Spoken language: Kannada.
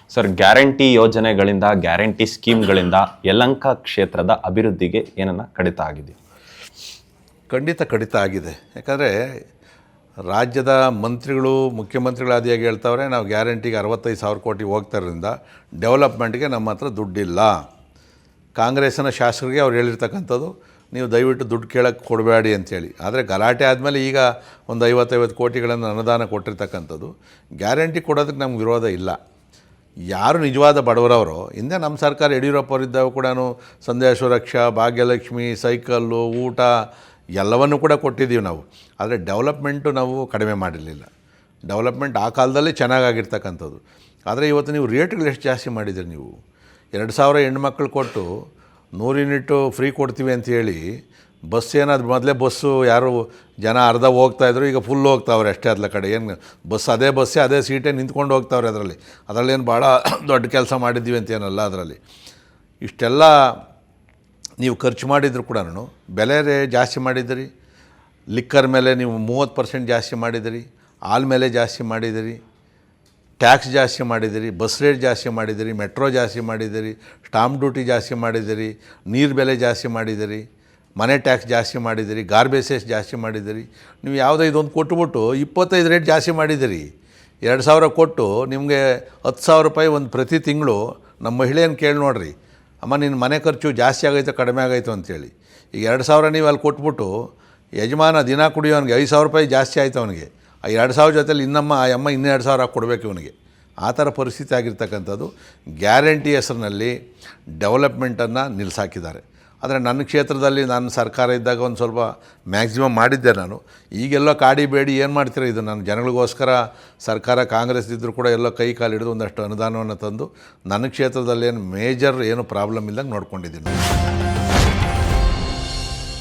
ಸರ್, ಗ್ಯಾರಂಟಿ ಯೋಜನೆಗಳಿಂದ, ಗ್ಯಾರಂಟಿ ಸ್ಕೀಮ್ಗಳಿಂದ ಯಲಹಂಕ ಕ್ಷೇತ್ರದ ಅಭಿವೃದ್ಧಿಗೆ ಏನನ್ನ ಕಡಿತ ಆಗಿದೆ? ಖಂಡಿತ ಕಡಿತ ಆಗಿದೆ. ಯಾಕಂದರೆ ರಾಜ್ಯದ ಮಂತ್ರಿಗಳು, ಮುಖ್ಯಮಂತ್ರಿಗಳಾದಿಯಾಗಿ ಹೇಳ್ತಾವ್ರೆ, ನಾವು ಗ್ಯಾರಂಟಿಗೆ 65,000 ಕೋಟಿ ಹೋಗ್ತಾರಿಂದ ಡೆವಲಪ್ಮೆಂಟ್ಗೆ ನಮ್ಮ ಹತ್ರ ದುಡ್ಡಿಲ್ಲ. ಕಾಂಗ್ರೆಸ್ಸಿನ ಶಾಸಕರಿಗೆ ಅವ್ರು ಹೇಳಿರ್ತಕ್ಕಂಥದ್ದು, ನೀವು ದಯವಿಟ್ಟು ದುಡ್ಡು ಕೇಳೋಕ್ಕೆ ಕೊಡಬೇಡಿ ಅಂಥೇಳಿ. ಆದರೆ ಗಲಾಟೆ ಆದಮೇಲೆ ಈಗ ಒಂದು 50 ಕೋಟಿಗಳನ್ನು ಅನುದಾನ ಕೊಟ್ಟಿರ್ತಕ್ಕಂಥದ್ದು. ಗ್ಯಾರಂಟಿ ಕೊಡೋದಕ್ಕೆ ನಮ್ಗೆ ವಿರೋಧ ಇಲ್ಲ. ಯಾರು ನಿಜವಾದ ಬಡವರವರು, ಹಿಂದೆ ನಮ್ಮ ಸರ್ಕಾರ ಯಡಿಯೂರಪ್ಪ ಅವರಿದ್ದಾಗ ಕೂಡ ಸಂಧ್ಯಾ ಸುರಕ್ಷಾ, ಭಾಗ್ಯಲಕ್ಷ್ಮಿ, ಸೈಕಲ್ಲು, ಊಟ ಎಲ್ಲವನ್ನೂ ಕೂಡ ಕೊಟ್ಟಿದ್ದೀವಿ ನಾವು. ಆದರೆ ಡೆವಲಪ್ಮೆಂಟು ನಾವು ಕಡಿಮೆ ಮಾಡಿರಲಿಲ್ಲ. ಡೆವಲಪ್ಮೆಂಟ್ ಆ ಕಾಲದಲ್ಲಿ ಚೆನ್ನಾಗಾಗಿರ್ತಕ್ಕಂಥದ್ದು. ಆದರೆ ಇವತ್ತು ನೀವು ರೇಟ್ಗಳು ಎಷ್ಟು ಜಾಸ್ತಿ ಮಾಡಿದ್ದೀರಿ. ನೀವು 2,000 ಹೆಣ್ಮಕ್ಳು ಕೊಟ್ಟು 100 ಯೂನಿಟ್ಟು ಫ್ರೀ ಕೊಡ್ತೀವಿ ಅಂಥೇಳಿ, ಬಸ್ ಏನಾದ್ರು ಮೊದಲೇ ಬಸ್ಸು ಯಾರು ಜನ ಅರ್ಧ ಹೋಗ್ತಾಯಿದ್ರು, ಈಗ ಫುಲ್ ಹೋಗ್ತಾವ್ರೆ ಅಷ್ಟೇ. ಅದರ ಕಡೆ ಏನು ಬಸ್ ಅದೇ ಬಸ್ಸೇ ಅದೇ ಸೀಟೇ ನಿಂತ್ಕೊಂಡು ಹೋಗ್ತಾವ್ರೆ. ಅದರಲ್ಲೇನು ಭಾಳ ದೊಡ್ಡ ಕೆಲಸ ಮಾಡಿದ್ದೀವಿ ಅಂತೇನಲ್ಲ. ಅದರಲ್ಲಿ ಇಷ್ಟೆಲ್ಲ ನೀವು ಖರ್ಚು ಮಾಡಿದ್ರು ಕೂಡ ಬೆಲೆ ಜಾಸ್ತಿ ಮಾಡಿದಿರಿ. ಲಿಕ್ಕರ್ ಮೇಲೆ ನೀವು 30% ಜಾಸ್ತಿ ಮಾಡಿದಿರಿ, ಹಾಲ್ ಮೇಲೆ ಜಾಸ್ತಿ ಮಾಡಿದಿರಿ, ಟ್ಯಾಕ್ಸ್ ಜಾಸ್ತಿ ಮಾಡಿದಿರಿ, ಬಸ್ ರೇಟ್ ಜಾಸ್ತಿ ಮಾಡಿದಿರಿ, ಮೆಟ್ರೋ ಜಾಸ್ತಿ ಮಾಡಿದಿರಿ, ಸ್ಟಾಂಪ್ ಡ್ಯೂಟಿ ಜಾಸ್ತಿ ಮಾಡಿದಿರಿ, ನೀರು ಬೆಲೆ ಜಾಸ್ತಿ ಮಾಡಿದಿರಿ, ಮನೆ ಟ್ಯಾಕ್ಸ್ ಜಾಸ್ತಿ ಮಾಡಿದಿರಿ, ಗಾರ್ಬೇಜ್ ಜಾಸ್ತಿ ಮಾಡಿದಿರಿ. ನೀವು ಯಾವುದೋ ಇದೊಂದು ಕೊಟ್ಟುಬಿಟ್ಟು 25 ರೇಟ್ ಜಾಸ್ತಿ ಮಾಡಿದಿರಿ. 2,000 ಕೊಟ್ಟು ನಿಮಗೆ 10,000 ರೂಪಾಯಿ ಒಂದು ಪ್ರತಿ ತಿಂಗಳು. ನಮ್ಮ ಮಹಿಳೆಯನ್ನು ಕೇಳಿ ನೋಡಿರಿ, ಅಮ್ಮ ನಿನ್ನ ಮನೆ ಖರ್ಚು ಜಾಸ್ತಿ ಆಗೈತೆ ಕಡಿಮೆ ಆಗಾಯಿತು ಅಂಥೇಳಿ. ಈಗ 2,000 ನೀವು ಅಲ್ಲಿ ಕೊಟ್ಬಿಟ್ಟು ಯಜಮಾನ ದಿನ ಕುಡಿಯೋನಿಗೆ 5,000 ರೂಪಾಯಿ ಜಾಸ್ತಿ ಆಯಿತು ಅವನಿಗೆ. ಆ 2,000 ಜೊತೆಲಿ ಇನ್ನೂ 2,000 ಕೊಡಬೇಕು ಇವನಿಗೆ. ಆ ಥರ ಪರಿಸ್ಥಿತಿ ಆಗಿರ್ತಕ್ಕಂಥದ್ದು. ಗ್ಯಾರಂಟಿ ಹೆಸರಿನಲ್ಲಿ ಡೆವಲಪ್ಮೆಂಟನ್ನು ನಿಲ್ಲಿಸಾಕಿದ್ದಾರೆ. ಆದರೆ ನನ್ನ ಕ್ಷೇತ್ರದಲ್ಲಿ ನಾನು ಸರ್ಕಾರ ಇದ್ದಾಗ ಒಂದು ಸ್ವಲ್ಪ ಮ್ಯಾಕ್ಸಿಮಮ್ ಮಾಡಿದ್ದೆ ನಾನು. ಈಗೆಲ್ಲೋ ಕಾಡಿ ಬೇಡಿ ಏನು ಮಾಡ್ತೀರ, ಇದು ನಾನು ಜನಗಳಿಗೋಸ್ಕರ ಸರ್ಕಾರ ಕಾಂಗ್ರೆಸ್ ಇದ್ದರೂ ಕೂಡ ಎಲ್ಲೋ ಕೈ ಕಾಲು ಹಿಡಿದು ಒಂದಷ್ಟು ಅನುದಾನವನ್ನು ತಂದು ನನ್ನ ಕ್ಷೇತ್ರದಲ್ಲಿ ಏನು ಮೇಜರ್ ಏನು ಪ್ರಾಬ್ಲಮ್ ಇಲ್ಲದಂಗೆ ನೋಡ್ಕೊಂಡಿದ್ದೀನಿ.